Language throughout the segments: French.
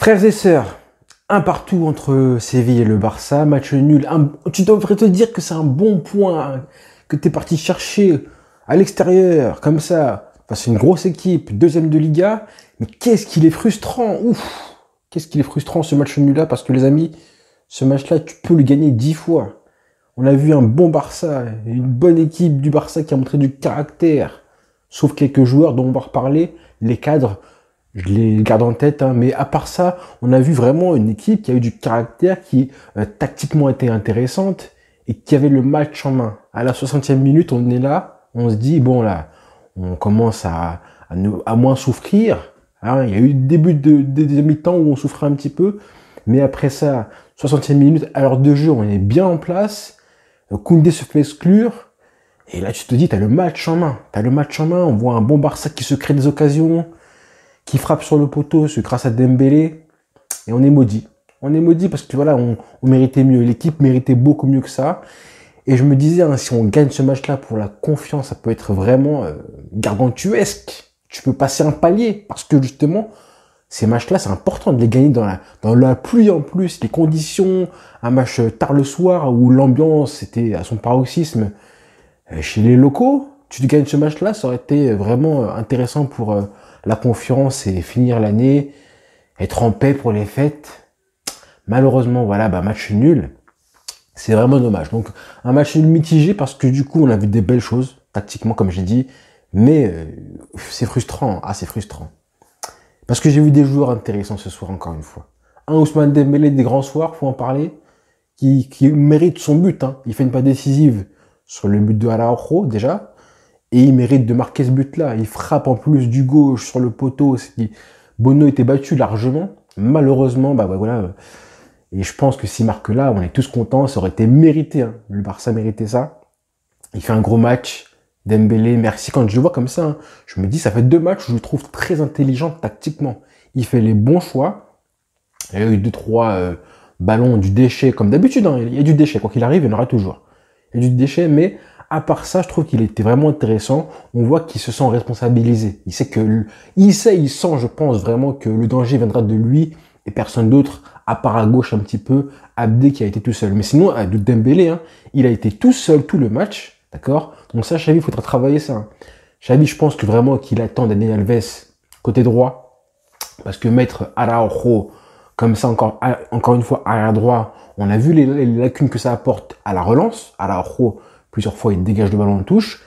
Frères et sœurs, un partout entre Séville et le Barça, match nul. Tu devrais te dire que c'est un bon point que tu es parti chercher à l'extérieur, comme ça, face à une grosse équipe, deuxième de Liga. Mais qu'est-ce qu'il est frustrant, ouf! Qu'est-ce qu'il est frustrant ce match nul-là, parce que les amis, ce match-là, tu peux le gagner 10 fois. On a vu un bon Barça, une bonne équipe du Barça qui a montré du caractère. Sauf quelques joueurs dont on va reparler, les cadres, je les garde en tête, hein, mais à part ça, on a vu vraiment une équipe qui a eu du caractère, qui tactiquement était intéressante et qui avait le match en main. À la 60e minute, on est là, on se dit, bon là, on commence à moins souffrir. Hein. Il y a eu le début de deuxième mi-temps où on souffrait un petit peu, mais après ça, 60e minute, à l'heure de jeu, on est bien en place. Koundé se fait exclure. Et là, tu te dis, t'as le match en main. T'as le match en main. On voit un bon Barça qui se crée des occasions, qui frappe sur le poteau, c'est grâce à Dembélé. Et on est maudit. On est maudit parce que voilà, on méritait mieux. L'équipe méritait beaucoup mieux que ça. Et je me disais, hein, si on gagne ce match-là pour la confiance, ça peut être vraiment gargantuesque. Tu peux passer un palier. Parce que justement, ces matchs-là, c'est important de les gagner dans la pluie en plus. Les conditions, un match tard le soir où l'ambiance était à son paroxysme chez les locaux. Tu gagnes ce match-là, ça aurait été vraiment intéressant pour la confiance et finir l'année, être en paix pour les fêtes. Malheureusement, voilà, match nul. C'est vraiment dommage. Donc, un match nul mitigé parce que du coup, on a vu des belles choses, tactiquement, comme j'ai dit. Mais c'est frustrant. Ah, c'est frustrant. Parce que j'ai vu des joueurs intéressants ce soir, encore une fois. Un Ousmane Dembélé des grands soirs, faut en parler, qui mérite son but. Hein. Il fait une passe décisive sur le but de Araujo, déjà. Et il mérite de marquer ce but-là. Il frappe en plus du gauche sur le poteau. Bono était battu largement. Malheureusement, voilà. Et je pense que s'il marque là, on est tous contents. Ça aurait été mérité. Hein. Le Barça méritait ça. Il fait un gros match. Dembélé, merci. Quand je le vois comme ça, hein, je me dis, ça fait 2 matchs où je le trouve très intelligent tactiquement. Il fait les bons choix. Il y a eu 2-3 ballons, du déchet, comme d'habitude. Hein. Il y a du déchet. Quoi qu'il arrive, il y en aura toujours. Il y a du déchet, mais à part ça, je trouve qu'il était vraiment intéressant. On voit qu'il se sent responsabilisé. Il sait, il sent, je pense vraiment que le danger viendra de lui et personne d'autre, à part à gauche un petit peu, Abdé qui a été tout seul. Mais sinon, de Dembélé, hein, il a été tout seul tout le match. D'accord? Donc ça, Xavi, il faudra travailler ça. Hein. Xavi, je pense que vraiment qu'il attend Dani Alves côté droit. Parce que mettre Araujo comme ça, encore une fois, arrière droit, on a vu les lacunes que ça apporte à la relance. Araujo, plusieurs fois, il dégage le ballon en touche.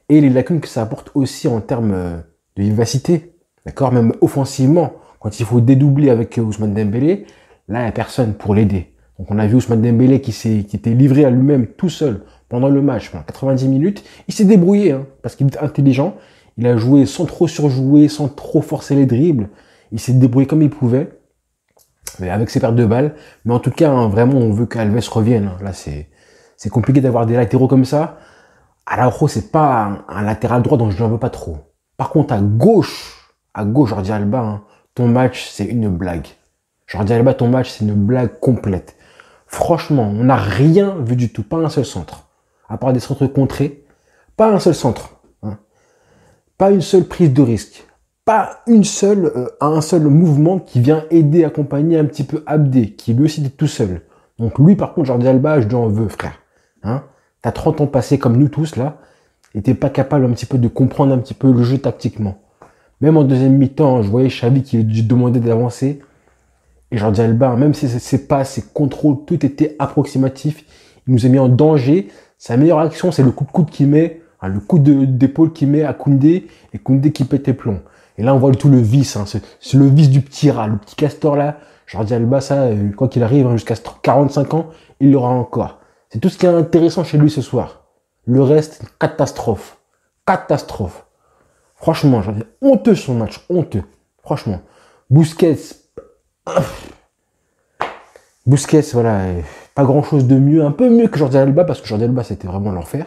Et les lacunes que ça apporte aussi en termes de vivacité. D'accord? Même offensivement, quand il faut dédoubler avec Ousmane Dembélé, là, il n'y a personne pour l'aider. Donc on a vu Ousmane Dembélé qui était livré à lui-même tout seul pendant le match, pendant 90 minutes. Il s'est débrouillé, hein, parce qu'il est intelligent. Il a joué sans trop surjouer, sans trop forcer les dribbles. Il s'est débrouillé comme il pouvait, mais avec ses pertes de balles. Mais en tout cas, hein, vraiment, on veut qu'Alves revienne. Hein. Là, c'est compliqué d'avoir des latéraux comme ça. Araujo, c'est pas un latéral droit, donc je n'en veux pas trop. Par contre, à gauche, Jordi Alba, hein, ton match, c'est une blague. Jordi Alba, ton match, c'est une blague complète. Franchement, on n'a rien vu du tout, pas un seul centre. À part des centres contrés, pas un seul centre. Hein. Pas une seule prise de risque. Pas un seul mouvement qui vient aider, accompagner un petit peu Abdé, qui lui aussi était tout seul. Donc lui, par contre, Jordi Alba, je lui en veux, frère. Hein. T'as 30 ans passés comme nous tous, là, et t'es pas capable un petit peu de comprendre un petit peu le jeu tactiquement. Même en deuxième mi-temps, je voyais Xavi qui lui demandait d'avancer. Et Jordi Alba, même si ses passes, ses contrôles, tout était approximatif. Il nous a mis en danger. Sa meilleure action, c'est le coup de coude qu'il met, hein, le coup d'épaule qu'il met à Koundé, et Koundé qui pète les plombs. Et là, on voit tout le vice, hein, c'est le vice du petit rat, le petit castor là. Jordi Alba, ça, quoi qu'il arrive, hein, jusqu'à 45 ans, il l'aura encore. C'est tout ce qui est intéressant chez lui ce soir. Le reste, catastrophe. Catastrophe. Franchement, honteux son match, honteux. Franchement. Busquets, voilà, pas grand chose de mieux, un peu mieux que Jordi Alba, parce que Jordi Alba, c'était vraiment l'enfer.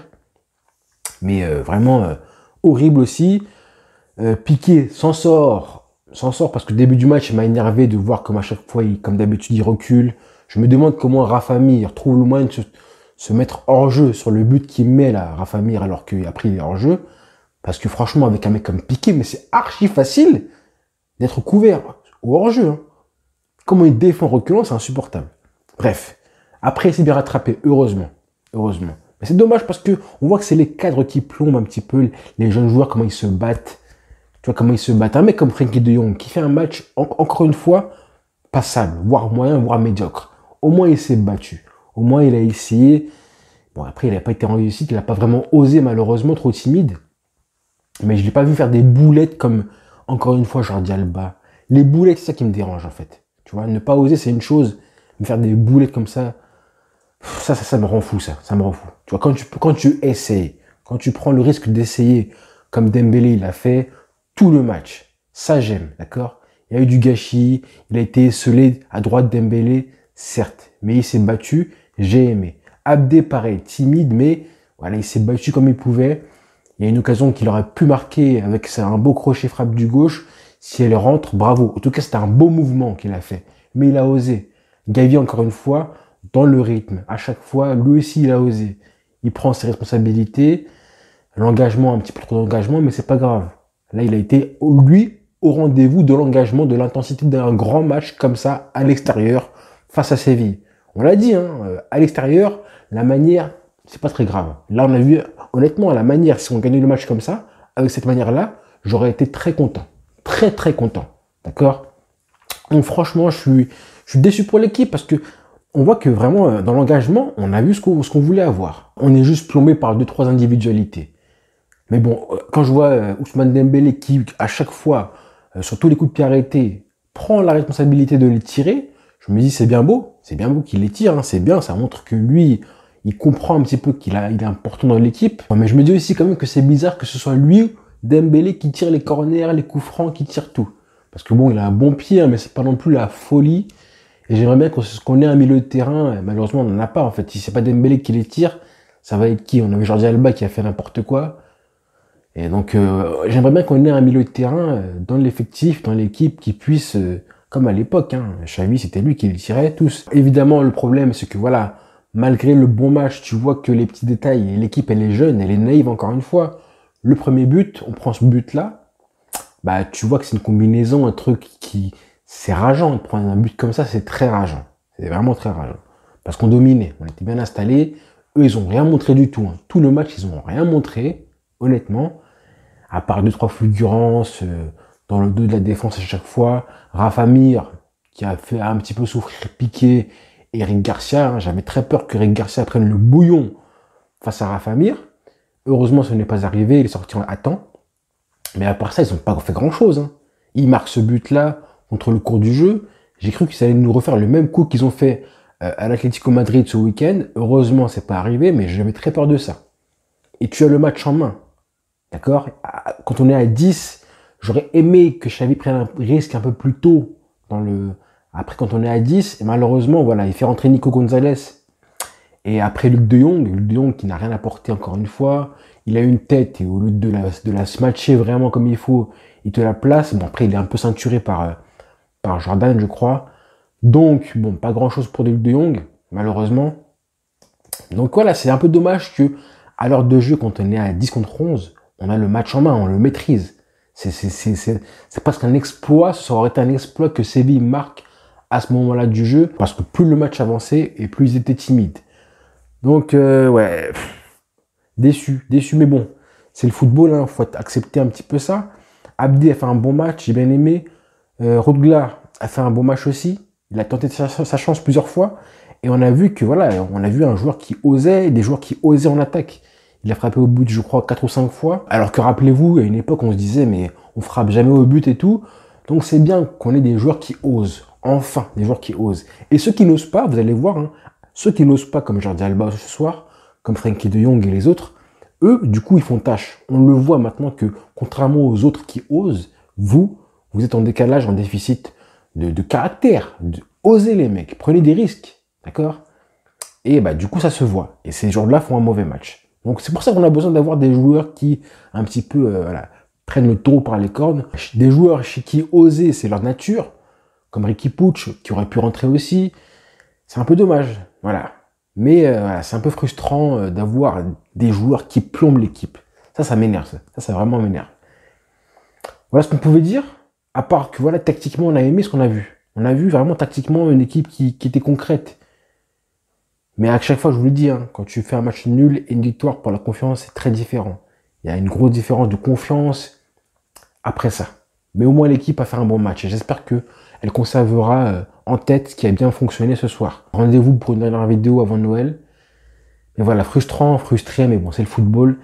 Mais vraiment horrible aussi. Piqué s'en sort parce que le début du match, il m'a énervé de voir comme à chaque fois, comme d'habitude, il recule. Je me demande comment Rafa Mir trouve le moyen de se mettre hors jeu sur le but qu'il met là, Rafa Mir, alors qu'après il est hors jeu. Parce que franchement, avec un mec comme Piqué, mais c'est archi facile d'être couvert au hors jeu. Hein. Comment il défend en reculant, c'est insupportable. Bref. Après, il s'est bien rattrapé, heureusement. Heureusement. Mais c'est dommage parce que on voit que c'est les cadres qui plombent un petit peu les jeunes joueurs, comment ils se battent. Tu vois comment ils se battent. Un mec comme Frenkie de Jong qui fait un match, encore une fois, passable, voire moyen, voire médiocre. Au moins, il s'est battu. Au moins, il a essayé. Bon, après, il n'a pas été en réussite. Il n'a pas vraiment osé, malheureusement, trop timide. Mais je ne l'ai pas vu faire des boulettes comme, encore une fois, Jordi Alba. Les boulettes, c'est ça qui me dérange, en fait. Tu vois, ne pas oser, c'est une chose. Mais faire des boulettes comme ça, ça me rend fou, ça. Ça me rend fou. Tu vois, quand tu essayes, quand tu prends le risque d'essayer, comme Dembélé, il a fait, tout le match. Ça, j'aime, d'accord? Il y a eu du gâchis, il a été esselé à droite Dembélé, certes. Mais il s'est battu, j'ai aimé. Abdé, pareil, timide, mais voilà, il s'est battu comme il pouvait. Il y a une occasion qu'il aurait pu marquer avec un beau crochet frappe du gauche. Si elle rentre, bravo. En tout cas, c'était un beau mouvement qu'il a fait. Mais il a osé. Gavi, encore une fois, dans le rythme. À chaque fois, lui aussi, il a osé. Il prend ses responsabilités. L'engagement, un petit peu trop d'engagement, mais c'est pas grave. Là, il a été, lui, au rendez-vous de l'engagement, de l'intensité d'un grand match comme ça, à l'extérieur, face à Séville. On l'a dit, hein, à l'extérieur, la manière, c'est pas très grave. Là, on a vu, honnêtement, à la manière, si on gagnait le match comme ça, avec cette manière-là, j'aurais été très content. Très, très content. D'accord? Donc, franchement, je suis déçu pour l'équipe parce que on voit que vraiment, dans l'engagement, on a vu ce qu'on voulait avoir. On est juste plombé par 2-3 individualités. Mais bon, quand je vois Ousmane Dembélé qui, à chaque fois, sur tous les coups de pied arrêtés, prend la responsabilité de les tirer, je me dis c'est bien beau qu'il les tire, hein, c'est bien, ça montre que lui, il comprend un petit peu il est important dans l'équipe. Mais je me dis aussi quand même que c'est bizarre que ce soit lui, Dembélé, qui tire les corners, les coups francs, qui tire tout. Parce que bon, il a un bon pied, hein, mais c'est pas non plus la folie. Et j'aimerais bien qu'on ait un milieu de terrain. Malheureusement, on n'en a pas en fait. Si c'est pas Dembélé qui les tire, ça va être qui? On avait Jordi Alba qui a fait n'importe quoi. Et donc, j'aimerais bien qu'on ait un milieu de terrain dans l'effectif, dans l'équipe, qui puisse, comme à l'époque, hein, Xavi, c'était lui qui les tirait tous. Évidemment, le problème, c'est que voilà, malgré le bon match, tu vois que les petits détails, l'équipe, elle est jeune, elle est naïve encore une fois. Le premier but, on prend ce but-là, bah, tu vois que c'est une combinaison, un truc qui, c'est rageant. De prendre un but comme ça, c'est très rageant. C'est vraiment très rageant. Parce qu'on dominait, on était bien installés. Eux, ils ont rien montré du tout. Hein. Tout le match, ils ont rien montré, honnêtement. À part 2-3 fulgurances dans le dos de la défense à chaque fois. Rafa Mir, qui a fait un petit peu souffrir Piqué et Eric Garcia. Hein. J'avais très peur que Eric Garcia prenne le bouillon face à Rafa Mir. Heureusement, ce n'est pas arrivé. Il est sorti à temps. Mais à part ça, ils n'ont pas fait grand-chose. Hein. Ils marquent ce but-là contre le cours du jeu. J'ai cru qu'ils allaient nous refaire le même coup qu'ils ont fait à l'Atlético Madrid ce week-end. Heureusement, c'est pas arrivé, mais j'avais très peur de ça. Et tu as le match en main. D'accord? Quand on est à 10, j'aurais aimé que Xavi prenne un risque un peu plus tôt après, quand on est à 10, et malheureusement, voilà, il fait rentrer Nico Gonzalez. Et après Luc de Jong qui n'a rien apporté encore une fois. Il a une tête et au lieu de la smatcher vraiment comme il faut, il te la place. Bon, après, il est un peu ceinturé par Jordan, je crois. Donc, bon, pas grand chose pour Luc de Jong, malheureusement. Donc voilà, c'est un peu dommage que, à l'heure de jeu, quand on est à 10 contre 11, on a le match en main, on le maîtrise. C'est presque un exploit, ça aurait été un exploit que Séville marque à ce moment-là du jeu, parce que plus le match avançait et plus ils étaient timides. Donc, ouais, déçu, mais bon, c'est le football, hein, faut accepter un petit peu ça. Abdi a fait un bon match, j'ai bien aimé. Rodgla a fait un bon match aussi. Il a tenté sa chance plusieurs fois. Et on a vu que, voilà, on a vu un joueur qui osait, des joueurs qui osaient en attaque. Il a frappé au but, je crois, 4 ou 5 fois. Alors que rappelez-vous, à une époque, on se disait, mais on frappe jamais au but et tout. Donc c'est bien qu'on ait des joueurs qui osent. Enfin, des joueurs qui osent. Et ceux qui n'osent pas, vous allez voir, hein, ceux qui n'osent pas, comme Jordi Alba ce soir, comme Frenkie de Jong et les autres, eux, du coup, ils font tâche. On le voit maintenant que, contrairement aux autres qui osent, vous êtes en décalage, en déficit de caractère. Osez les mecs, prenez des risques, d'accord? Et bah du coup, ça se voit. Et ces joueurs-là font un mauvais match. Donc c'est pour ça qu'on a besoin d'avoir des joueurs qui, un petit peu, voilà, prennent le taureau par les cornes. Des joueurs chez qui oser, c'est leur nature, comme Ricky Puig, qui aurait pu rentrer aussi. C'est un peu dommage, voilà. Mais voilà, c'est un peu frustrant d'avoir des joueurs qui plombent l'équipe. Ça m'énerve, ça vraiment m'énerve. Voilà ce qu'on pouvait dire, à part que voilà, tactiquement, on a aimé ce qu'on a vu. On a vu vraiment tactiquement une équipe qui était concrète. Mais à chaque fois, je vous le dis, hein, quand tu fais un match nul et une victoire pour la confiance, c'est très différent. Il y a une grosse différence de confiance après ça. Mais au moins, l'équipe a fait un bon match. Et j'espère qu'elle conservera en tête ce qui a bien fonctionné ce soir. Rendez-vous pour une dernière vidéo avant Noël. Mais voilà, frustrant, frustré, mais bon, c'est le football.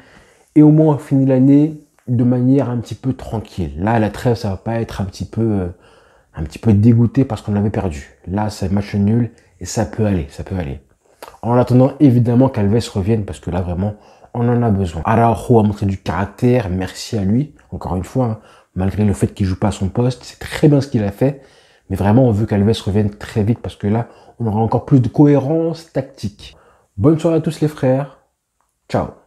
Et au moins, on finit l'année de manière un petit peu tranquille. Là, à la trêve, ça va pas être un petit peu dégoûté parce qu'on avait perdu. Là, c'est un match nul et ça peut aller, ça peut aller. En attendant, évidemment, qu'Alves revienne parce que là, vraiment, on en a besoin. Araujo a montré du caractère, merci à lui. Encore une fois, hein, malgré le fait qu'il joue pas à son poste, c'est très bien ce qu'il a fait. Mais vraiment, on veut qu'Alves revienne très vite parce que là, on aura encore plus de cohérence tactique. Bonne soirée à tous les frères. Ciao.